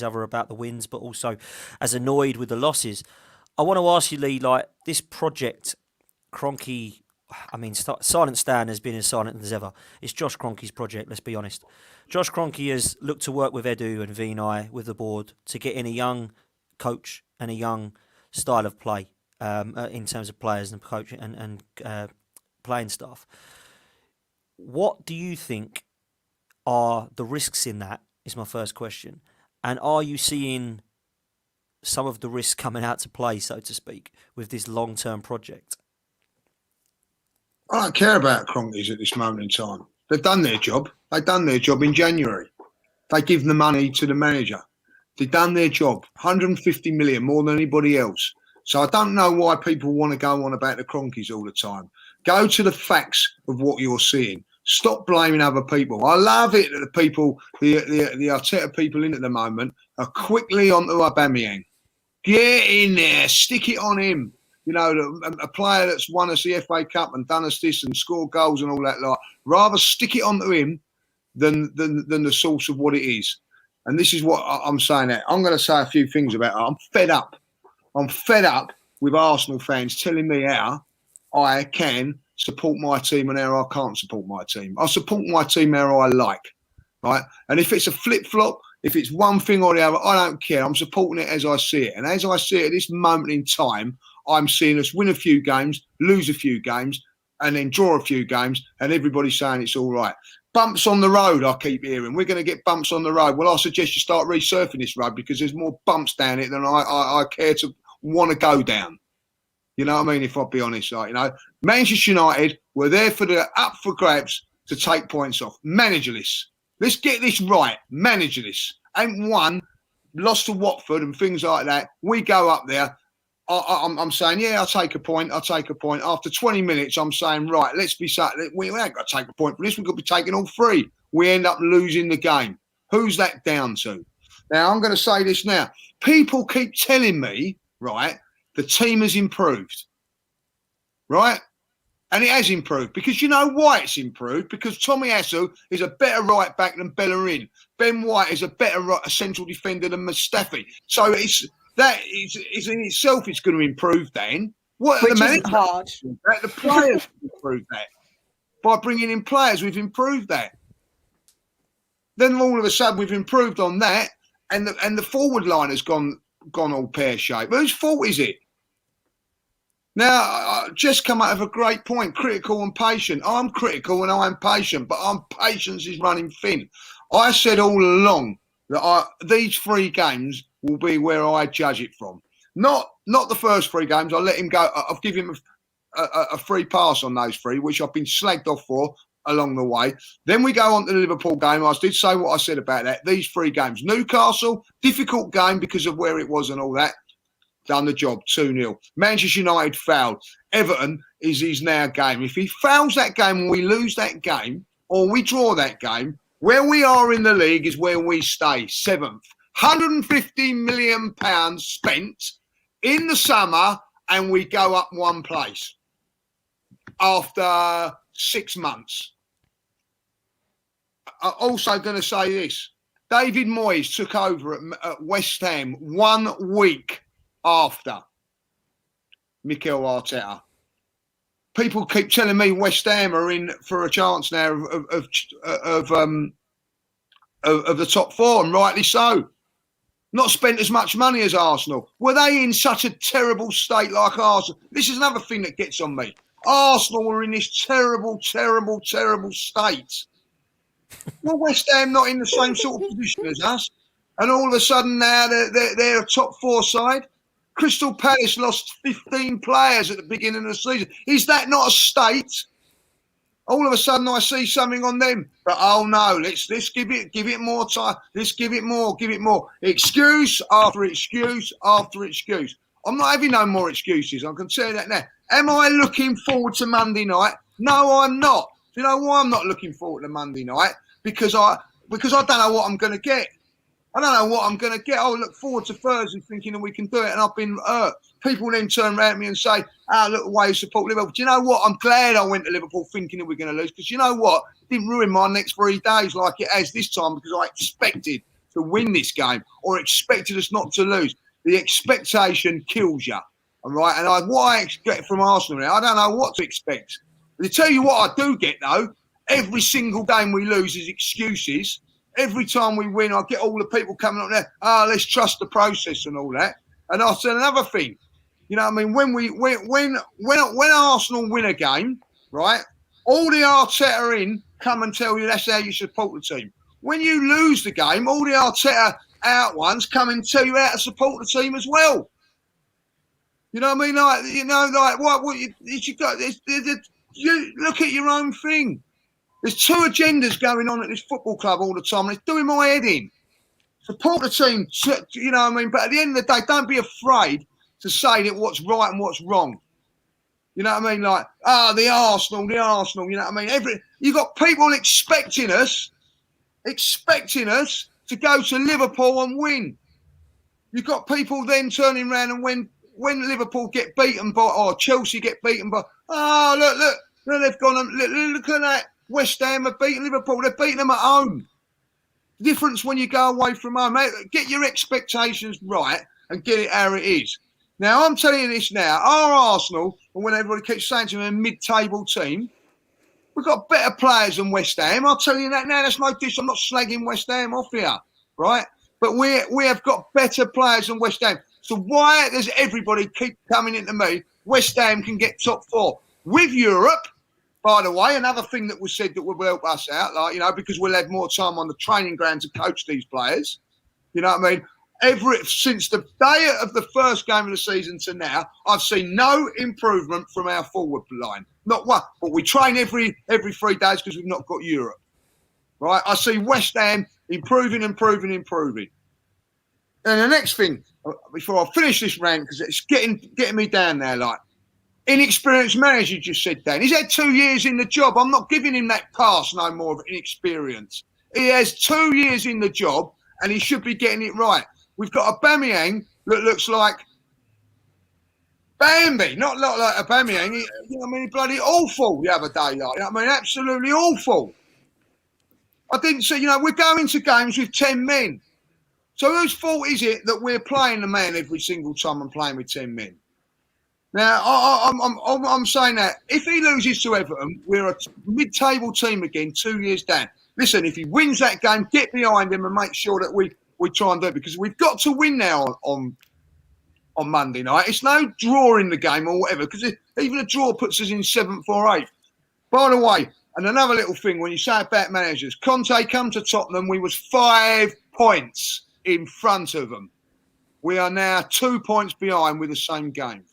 other about the wins, but also as annoyed with the losses. I want to ask you, Lee, like this project, Kroenke. I mean, Silent Stan has been as silent as ever. It's Josh Kroenke's project, let's be honest. Josh Kroenke has looked to work with Edu and Vinay, with the board, to get in a young coach and a young style of play in terms of players and coaching and playing staff. What do you think are the risks in that, is my first question. And are you seeing some of the risks coming out to play, so to speak, with this long-term project? I don't care about Kroenkes at this moment in time. They've done their job. They've done their job in January. They give the money to the manager. They've done their job. 150 million, more than anybody else. So I don't know why people want to go on about the Kroenkes all the time. Go to the facts of what you're seeing. Stop blaming other people. I love it that the people, the Arteta people in at the moment, are quickly onto Aubameyang. Get in there. Stick it on him. You know, a player that's won us the FA Cup and done us this and scored goals and all that lot. Rather stick it onto him than the source of what it is. And this is what I'm saying there. I'm going to say a few things about it. I'm fed up. I'm fed up with Arsenal fans telling me how I can support my team and how I can't support my team. I support my team how I like, right? And if it's a flip-flop, if it's one thing or the other, I don't care. I'm supporting it as I see it. And as I see it at this moment in time, I'm seeing us win a few games, lose a few games, and then draw a few games, and everybody's saying it's all right. Bumps on the road, I keep hearing. We're going to get bumps on the road. Well, I suggest you start resurfing this road because there's more bumps down it than I care to want to go down. You know what I mean? If I'll be honest, like, you know, Manchester United were there for the up for grabs to take points off. Managerless. Let's get this right. Managerless. Ain't won, lost to Watford and things like that. We go up there. I'm saying, yeah, I'll take a point. After 20 minutes, I'm saying, right, let's be we ain't got to take a point for this. We've got to be taking all three. We end up losing the game. Who's that down to? Now, I'm going to say this now. People keep telling me, right, the team has improved, right? And it has improved because you know why it's improved? Because Tommy Asu is a better right back than Bellerin. Ben White is a better central defender than Mustafi. So it's... That is in itself, it's going to improve then. Which isn't hard. The players improve that. By bringing in players, we've improved that. Then all of a sudden, we've improved on that, and the forward line has gone all pear-shaped. Whose fault is it? Now, I just come out of a great point, critical and patient. I'm critical and I'm patient, but patience is running thin. I said all along that these three games will be where I judge it from. Not the first three games. I'll let him go. I've given him a free pass on those three, which I've been slagged off for along the way. Then we go on to the Liverpool game. I did say what I said about that. These three games. Newcastle, difficult game because of where it was and all that. Done the job, 2-0. Manchester United fouled. Everton is his now game. If he fouls that game and we lose that game or we draw that game, where we are in the league is where we stay, 7th. £150 million spent in the summer and we go up one place after 6 months. I'm also going to say this. David Moyes took over at West Ham 1 week after Mikel Arteta. People keep telling me West Ham are in for a chance now of the top four, and rightly so. Not spent as much money as Arsenal. Were they in such a terrible state like Arsenal? This is another thing that gets on me. Arsenal were in this terrible, terrible, terrible state. Well, West Ham not in the same sort of position as us. And all of a sudden now they're a top four side. Crystal Palace lost 15 players at the beginning of the season. Is that not a state? All of a sudden, I see something on them. But oh no, let's give it more time. Let's give it more. Excuse after excuse after excuse. I'm not having no more excuses. I can tell you that now. Am I looking forward to Monday night? No, I'm not. Do you know why I'm not looking forward to Monday night? Because I don't know what I'm going to get. I don't know what I'm going to get. I look forward to Thursday thinking that we can do it, and I've been hurt. People then turn around me and say, look away, support Liverpool. Do you know what? I'm glad I went to Liverpool thinking that we're going to lose, because you know what? It didn't ruin my next 3 days like it has this time, because I expected to win this game or expected us not to lose. The expectation kills you. All right. And what I expect from Arsenal now, I don't know what to expect. To tell you what I do get, though, every single game we lose is excuses. Every time we win, I get all the people coming up there, let's trust the process and all that. And I'll say another thing. You know what I mean? When Arsenal win a game, right, all the Arteta in come and tell you that's how you support the team. When you lose the game, all the Arteta out ones come and tell you how to support the team as well. You know what I mean? What you got? You look at your own thing. There's two agendas going on at this football club all the time, and it's doing my head in. Support the team, you know what I mean? But at the end of the day, don't be afraid to say that what's right and what's wrong. You know what I mean? Like, the Arsenal, you know what I mean? You got people expecting us to go to Liverpool and win. You've got people then turning around and when Liverpool get beaten by, or Chelsea get beaten by, look, they've gone and look at that. West Ham have beaten Liverpool. They're beating them at home. The difference when you go away from home, get your expectations right and get it how it is. Now, I'm telling you this now, our Arsenal, and when everybody keeps saying to me, a mid-table team, we've got better players than West Ham. I'll tell you that now. That's no diss. I'm not slagging West Ham off here, right? But we have got better players than West Ham. So why does everybody keep coming into me? West Ham can get top four. With Europe, by the way, another thing that was said that will help us out, like, you know, because we'll have more time on the training ground to coach these players. You know what I mean? Since the day of the first game of the season to now, I've seen no improvement from our forward line. Not one. But we train every 3 days because we've not got Europe. Right? I see West Ham improving. And the next thing, before I finish this rant, because it's getting me down now, like, inexperienced manager, just said Dan. He's had 2 years in the job. I'm not giving him that pass no more of inexperience. He has 2 years in the job and he should be getting it right. We've got Aubameyang that looks like Bambi, not like Aubameyang. You know what I mean? Bloody awful the other day. Like, you know what I mean? Absolutely awful. I didn't see, you know, we're going to games with 10 men. So whose fault is it that we're playing the man every single time and playing with 10 men? Now, I'm saying that if he loses to Everton, we're a mid-table team again 2 years down. Listen, if he wins that game, get behind him and make sure that we try and do it, because we've got to win now on Monday night. It's no draw in the game or whatever, because even a draw puts us in 7th or 8th. By the way, and another little thing, when you say about managers, Conte come to Tottenham, we was 5 points in front of them. We are now 2 points behind with the same games.